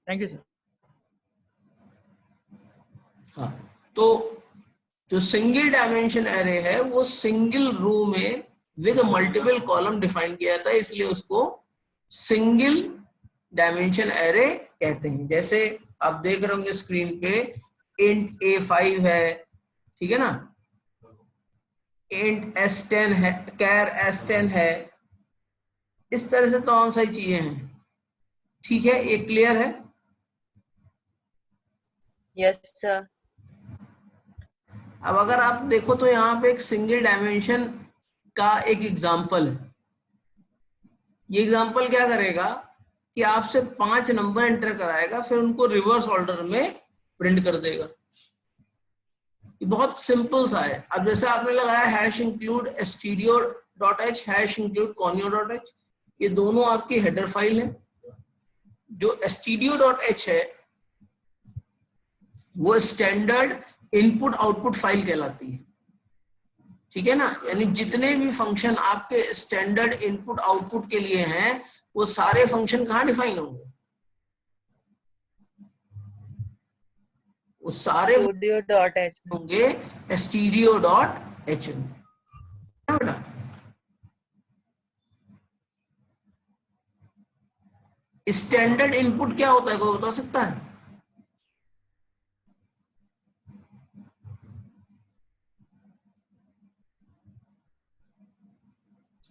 Thank you sir. हाँ, तो जो सिंगल डायमेंशन एरे है वो सिंगल रो में विद मल्टीपल कॉलम डिफाइन किया जाता है, इसलिए उसको सिंगल डायमेंशन एरे कहते हैं। जैसे आप देख रहे होंगे स्क्रीन पे इंट A5 है, ठीक है ना, इंट S10 है, कैर S10 है, इस तरह से तमाम सारी चीजें हैं। ठीक है, ये क्लियर है? Yes sir. अब अगर आप देखो तो यहाँ पे एक सिंगल डायमेंशन का एक एग्जाम्पल है। ये एग्जाम्पल क्या करेगा कि आपसे 5 नंबर एंटर कराएगा, फिर उनको रिवर्स ऑर्डर में प्रिंट कर देगा। ये बहुत सिंपल सा है। अब जैसे आपने लगाया hash include stdio.h, hash include conio.h, ये दोनों आपकी हेडर फाइल है। जो stdio.h है वो स्टैंडर्ड इनपुट आउटपुट फाइल कहलाती है, ठीक है ना। यानी जितने भी फंक्शन आपके स्टैंडर्ड इनपुट आउटपुट के लिए हैं वो सारे फंक्शन कहाँ डिफाइन होंगे? वो सारे stdio.h होंगे stdio.h में, बेटा। स्टैंडर्ड इनपुट क्या होता है, कोई बता सकता है?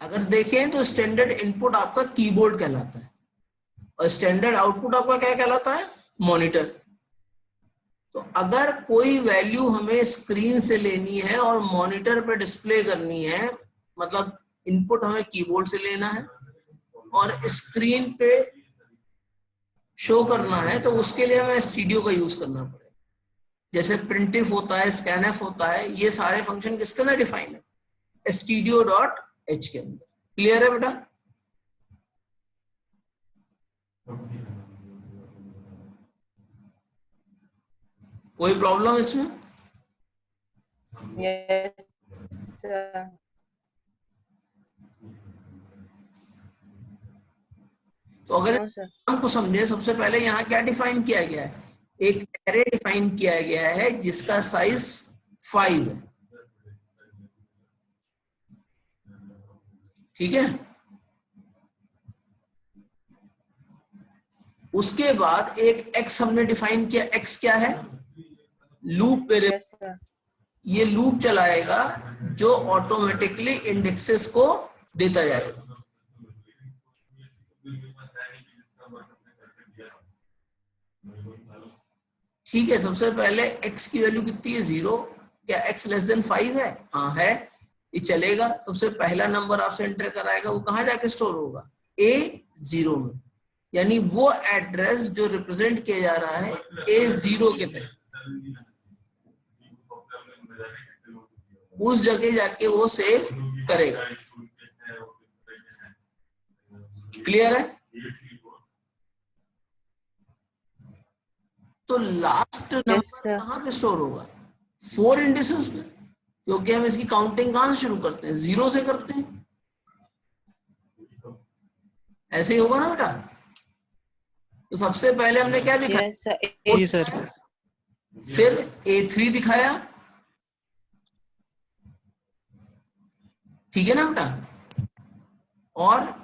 अगर देखें तो स्टैंडर्ड इनपुट आपका कीबोर्ड कहलाता है और स्टैंडर्ड आउटपुट आपका क्या कहलाता है? मॉनिटर। तो अगर कोई वैल्यू हमें स्क्रीन से लेनी है और मॉनिटर पे डिस्प्ले करनी है, मतलब इनपुट हमें कीबोर्ड से लेना है और स्क्रीन पे शो करना है, तो उसके लिए हमें स्टूडियो का यूज करना पड़ेगा। जैसे प्रिंटिफ होता है, स्कैनफ होता है, ये सारे फंक्शन किसके अंदर डिफाइन है? stdio.h के अंदर। क्लियर है बेटा? कोई प्रॉब्लम इसमें? Yes sir. तो अगर हमको समझे, सबसे पहले यहाँ क्या डिफाइन किया गया है? एक एरे डिफाइन किया गया है जिसका साइज 5 है, ठीक है। उसके बाद एक x हमने डिफाइन किया। x क्या है? Loop variable. Yes sir. ये लूप चलाएगा जो ऑटोमेटिकली इंडेक्सेस को देता जाएगा। ठीक है, सबसे पहले x की वैल्यू कितनी है? 0। क्या x लेस देन 5 है? हाँ है। ये चलेगा। सबसे पहला नंबर आपसे एंटर कराएगा, वो कहाँ जाके स्टोर होगा? A0 में। यानी वो एड्रेस जो रिप्रेजेंट किया जा रहा है A0 के तहत, उस जगह जाके वो सेव करेगा। क्लियर है? तो लास्ट नंबर कहाँ पे स्टोर होगा? 4 इंडिसेस पे, क्योंकि हम इसकी काउंटिंग कहाँ से शुरू करते हैं? 0 से करते हैं। ऐसे ही होगा ना बेटा? तो सबसे पहले हमने क्या दिखाया? जी सर। फिर A3 दिखाया, ठीक है ना बेटा? और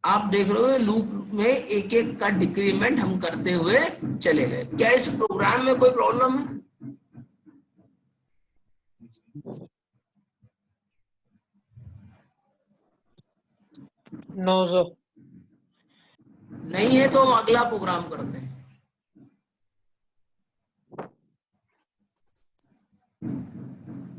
आप देख रहे हो लूप में एक एक का डिक्रीमेंट हम करते हुए चले गए। क्या इस प्रोग्राम में कोई प्रॉब्लम है? No sir. नहीं है तो हम अगला प्रोग्राम करते हैं।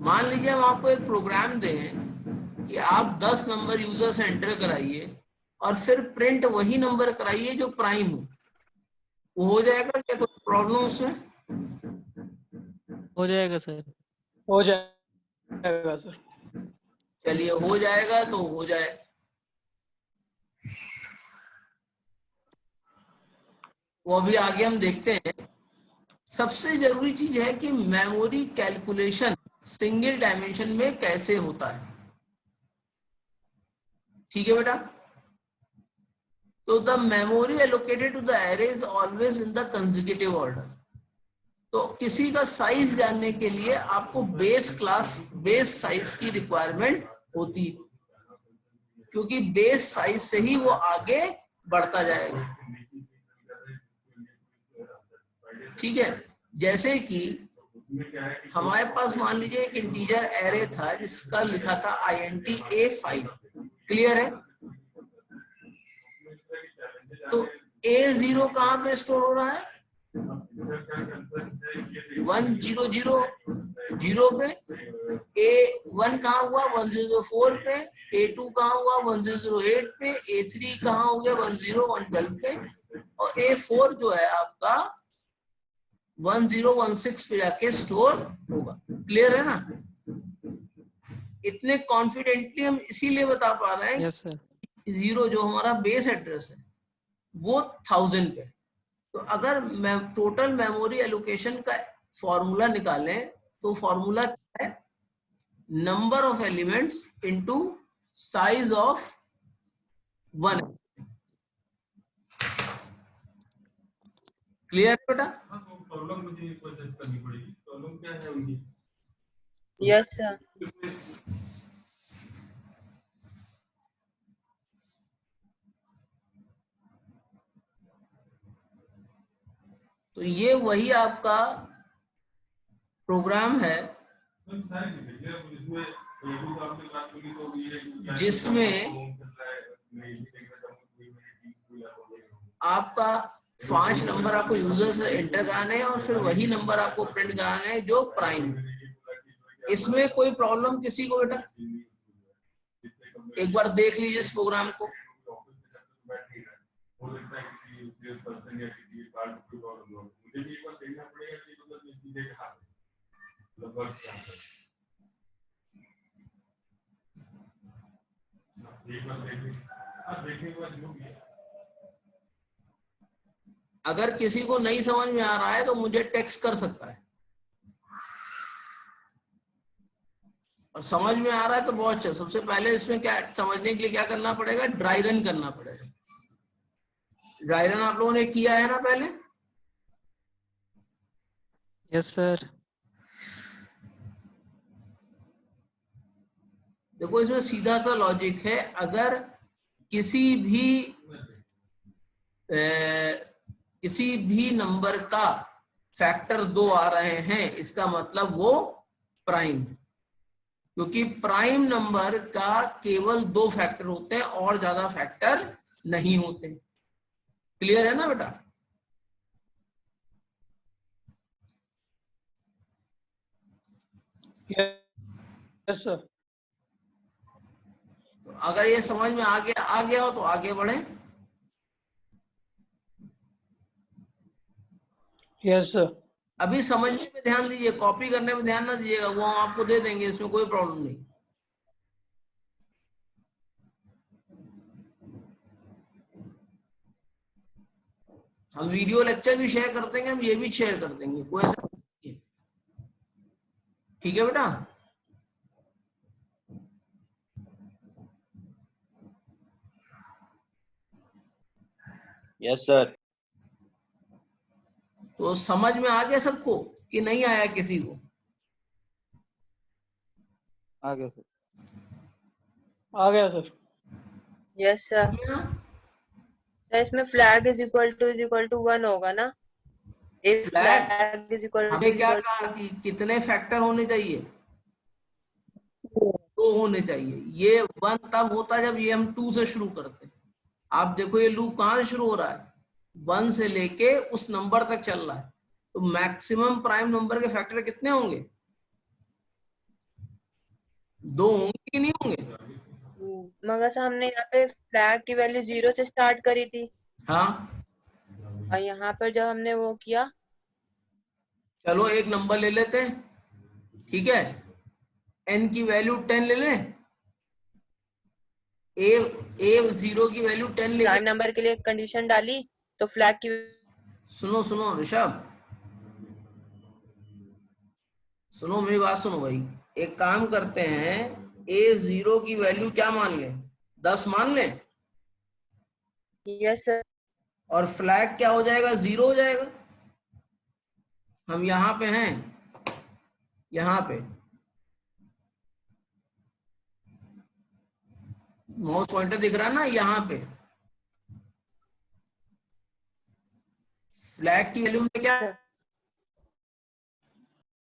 मान लीजिए हम आपको एक प्रोग्राम दें कि आप 10 नंबर यूजर से एंटर कराइए और फिर प्रिंट वही नंबर कराइए जो प्राइम हो। वो हो जाएगा क्या? कोई प्रॉब्लम उसमें? हो जाएगा सर। हो जाएगा सर। चलिए, हो जाएगा तो हो जाए। वो अभी आगे हम देखते हैं। सबसे जरूरी चीज है कि मेमोरी कैलकुलेशन सिंगल डायमेंशन में कैसे होता है। ठीक है बेटा। तो the memory allocated to the array is always in the consecutive order. तो किसी का साइज जानने के लिए आपको बेस साइज की रिक्वायरमेंट होती है, क्योंकि बेस साइज से ही वो आगे बढ़ता जाएगा। ठीक है, जैसे कि हमारे पास मान लीजिए एक इंटीजर एरे था जिसका लिखा था int a5, क्लियर है। तो a0 कहाँ पे स्टोर हो रहा है, 1000 पे, a1 कहाँ हुआ 104 पे, a2 कहाँ हुआ 108 पे, a3 कहाँ हो गया 10112 पे, और a4 जो है आपका 1016 पे जाके स्टोर होगा। क्लियर है ना। इतने कॉन्फिडेंटली हम इसीलिए बता पा रहे हैं यस सर। जीरो जो हमारा बेस एड्रेस है वो 1000 पे। तो अगर टोटल मेमोरी एलोकेशन का फॉर्मूला निकालें तो फॉर्मूला क्या है, number of elements into size of 1। Clear है बेटा। प्रॉब्लम मुझे एडजस्ट करनी पड़ेगी। प्रॉब्लम क्या है उनकी? Yes sir. तो ये वही आपका प्रोग्राम है जिसमें आपका 5 नंबर आपको यूजर से एंटर कराने हैं और फिर वही नंबर आपको प्रिंट कराने हैं जो प्राइम। इसमें कोई प्रॉब्लम किसी को बेटा? एक बार देख लीजिए इस प्रोग्राम को। अगर किसी को नहीं समझ में आ रहा है तो मुझे टेक्स्ट कर सकता है, और समझ में आ रहा है तो बहुत अच्छा। सबसे पहले इसमें क्या समझने के लिए क्या करना पड़ेगा, ड्राई रन करना पड़ेगा। ड्राई रन आप लोगों ने किया है ना पहले? Yes sir. देखो इसमें सीधा सा लॉजिक है, अगर किसी भी नंबर का फैक्टर 2 आ रहे हैं इसका मतलब वो प्राइम, क्योंकि प्राइम नंबर का केवल 2 फैक्टर होते हैं और ज्यादा फैक्टर नहीं होते। क्लियर है ना बेटा। Yes sir. तो अगर ये समझ में आ गया हो तो आगे बढ़े। Yes sir. अभी समझने में ध्यान दीजिए, कॉपी करने में ध्यान ना दीजिएगा, वो हम आपको दे देंगे, इसमें कोई प्रॉब्लम नहीं। हम वीडियो लेक्चर भी शेयर कर देंगे, हम ये भी शेयर कर देंगे, कोई ऐसा नहीं है। ठीक है बेटा। Yes sir. तो समझ में आ गया सबको कि नहीं आया किसी को? आ गया सर। आ गया सर। Yes sir. इसमें फ्लैग इज इक्वल टू 1 होगा ना? इफ फ्लैग इज इक्वल हमें क्या कहा कि कितने फैक्टर होने चाहिए? 2 होने चाहिए। ये 1 तब होता है जब ये हम 2 से शुरू करते हैं। आप देखो ये लूप कहां से शुरू हो रहा है, 1 से लेके उस नंबर तक चल रहा है। तो मैक्सिमम प्राइम नंबर के फैक्टर कितने होंगे? 2 होंगे कि नहीं होंगे? मगर सर हमने यहाँ पे फ्लैग की वैल्यू 0 से स्टार्ट करी थी। हाँ, और यहाँ पर जब हमने वो किया, चलो एक नंबर ले लेते हैं, ठीक है, n की वैल्यू 10 ले लें, a0 की वैल्यू 10 ले। प्राइम नंबर के लिए कंडीशन डाली तो फ्लैग की। सुनो ऋषभ, सुनो मेरी बात सुनो भाई। एक काम करते हैं, a0 की वैल्यू क्या मान लें? 10 मान लें, यस सर। और फ्लैग क्या हो जाएगा, 0 हो जाएगा। हम यहां पे हैं, यहां पे माउस पॉइंटर दिख रहा है ना, यहां पे फ्लैग की वैल्यू में क्या